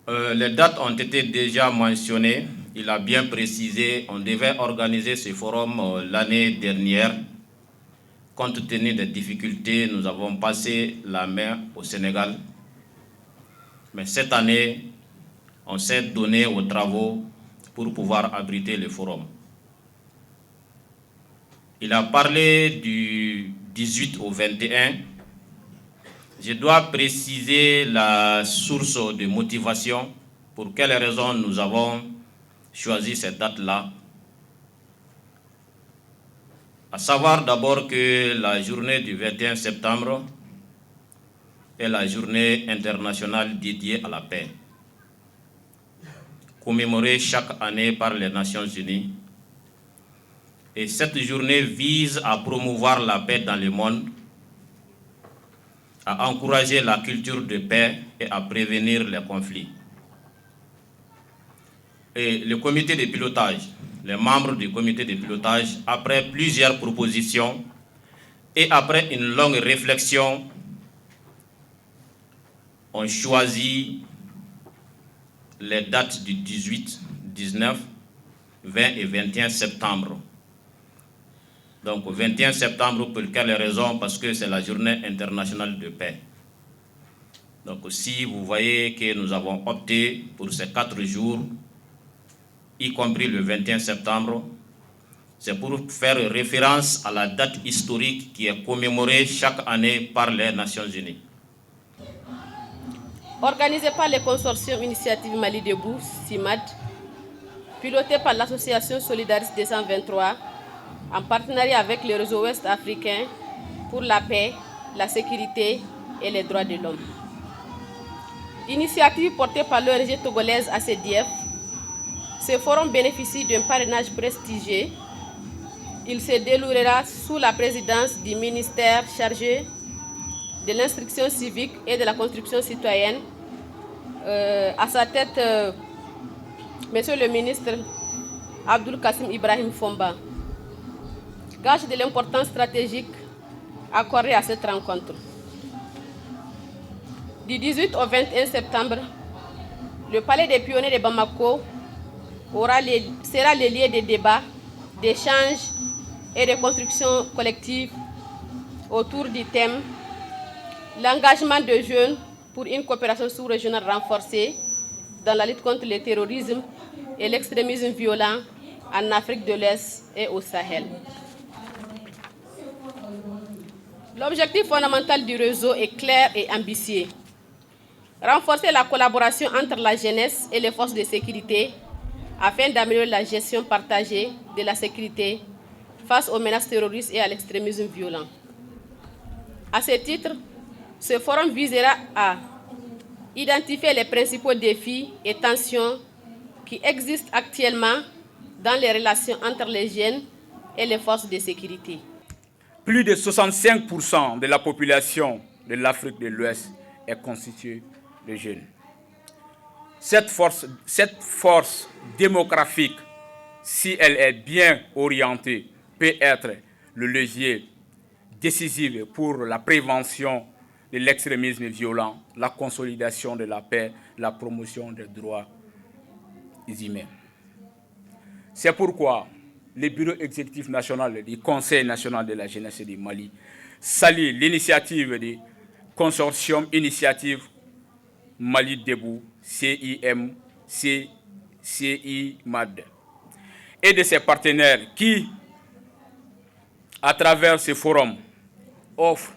Les dates ont été déjà mentionnées. Il a bien précisé, on devait organiser ce forum l'année dernière. Compte tenu des difficultés, nous avons passé la main au Sénégal. Mais cette année, on s'est donné aux travaux pour pouvoir abriter le forum. Il a parlé du 18 au 21. Je dois préciser la source de motivation, pour quelles raisons nous avons choisi cette date-là. À savoir d'abord que la journée du 21 septembre est la journée internationale dédiée à la paix, commémorée chaque année par les Nations Unies. Et cette journée vise à promouvoir la paix dans le monde, à encourager la culture de paix et à prévenir les conflits. Et le comité de pilotage, les membres du comité de pilotage, après plusieurs propositions et après une longue réflexion, ont choisi les dates du 18, 19, 20 et 21 septembre. Donc 21 septembre, pour quelle raison? Parce que c'est la journée internationale de paix. Donc si vous voyez que nous avons opté pour ces 4 jours, y compris le 21 septembre, c'est pour faire référence à la date historique qui est commémorée chaque année par les Nations Unies. Organisé par le consortium Initiative Mali Debout, CIMAD, piloté par l'association Solidaris 223, en partenariat avec le réseau ouest africain pour la paix, la sécurité et les droits de l'homme. Initiative portée par l'ONG togolaise ACDF, ce forum bénéficie d'un parrainage prestigieux. Il se déroulera sous la présidence du ministère chargé de l'instruction civique et de la construction citoyenne. À sa tête, Monsieur le ministre Abdoul Kassim Ibrahim Fomba, gage de l'importance stratégique accordée à cette rencontre. Du 18 au 21 septembre, le Palais des Pionniers de Bamako sera le lieu de débats, d'échanges et de construction collective autour du thème « L'engagement de jeunes pour une coopération sous-régionale renforcée dans la lutte contre le terrorisme et l'extrémisme violent en Afrique de l'Est et au Sahel ». L'objectif fondamental du réseau est clair et ambitieux. Renforcer la collaboration entre la jeunesse et les forces de sécurité afin d'améliorer la gestion partagée de la sécurité face aux menaces terroristes et à l'extrémisme violent. À ce titre, ce forum visera à identifier les principaux défis et tensions qui existent actuellement dans les relations entre les jeunes et les forces de sécurité. Plus de 65% de la population de l'Afrique de l'Ouest est constituée de jeunes. Cette force démographique, si elle est bien orientée, peut être le levier décisif pour la prévention de l'extrémisme violent, la consolidation de la paix, la promotion des droits humains. C'est pourquoi le bureau exécutif national du Conseil national de la jeunesse du Mali salue l'initiative du consortium Initiative Mali Debout, CIMAD, et de ses partenaires qui, à travers ce forum, offrent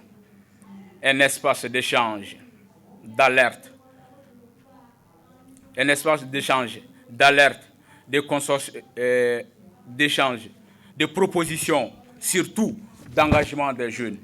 un espace d'échange, d'alerte, d'échange, de propositions, surtout d'engagement des jeunes.